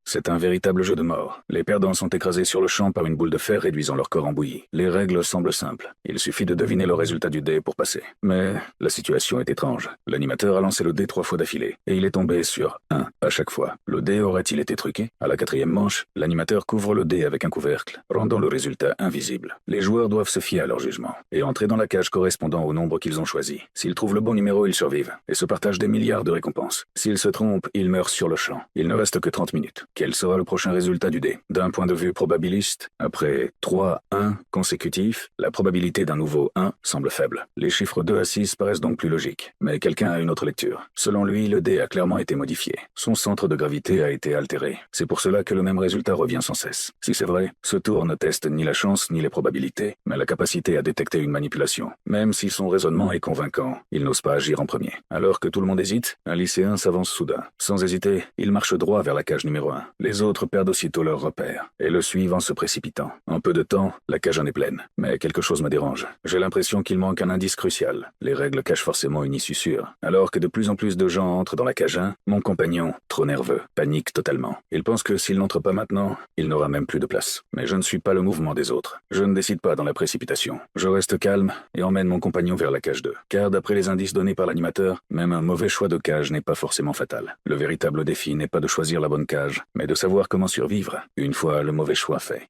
C'est un véritable jeu de mort. Les perdants sont écrasés sur le champ par une boule de fer réduisant leur corps en bouillie. Les règles semblent simples. Il suffit de deviner le résultat du dé pour passer. Mais la situation est étrange. L'animateur a lancé le dé 3 fois d'affilée, et il est tombé sur 1 à chaque fois. Le dé aurait-il été truqué? À la 4e manche, l'animateur couvre le dé avec un couvercle, rendant le résultat invisible. Les joueurs doivent se fier à leur jugement, et entrer dans la cage correspondant au nombre qu'ils ont choisi. S'ils trouvent le bon numéro, ils survivent, et se partagent des milliards de récompenses. S'ils se trompent, ils meurent sur le champ. Il ne reste que 30 minutes. Quel sera le prochain résultat du dé? D'un point de vue probabiliste, après 3 1 consécutifs, la probabilité d'un nouveau 1 semble faible. Les chiffres 2 à 6 paraissent donc plus logiques. Mais quelqu'un a une autre lecture. Selon lui, le dé a clairement été modifié. Son centre de gravité a été altéré. C'est pour cela que le même résultat revient sans cesse. Si c'est vrai, ce tour ne teste ni la chance ni les probabilités, mais la capacité à détecter une manipulation. Même si son raisonnement est convaincant, il n'ose pas agir en premier. Alors que tout le monde hésite, un lycéen s'avance soudain. Sans hésiter, il marche droit vers la cage numéro 1. Les autres perdent aussitôt leur repère, et le suivent en se précipitant. En peu de temps, la cage en est pleine. Mais quelque chose me dérange. J'ai l'impression qu'il manque un indice crucial. Les règles cachent forcément une issue sûre. Alors que de plus en plus de gens entrent dans la cage 1, mon compagnon, trop nerveux, panique totalement. Il pense que s'il n'entre pas maintenant, il n'aura même plus de place. Mais je ne suis pas le mouvement des autres. Je ne décide pas dans la précipitation. Je reste calme et emmène mon compagnon vers la cage 2. Car d'après les indices donnés par l'animateur, même un mauvais choix de cage n'est pas forcément fatal. Le véritable défi n'est pas de choisir la bonne cage, mais de savoir comment survivre une fois le mauvais choix fait.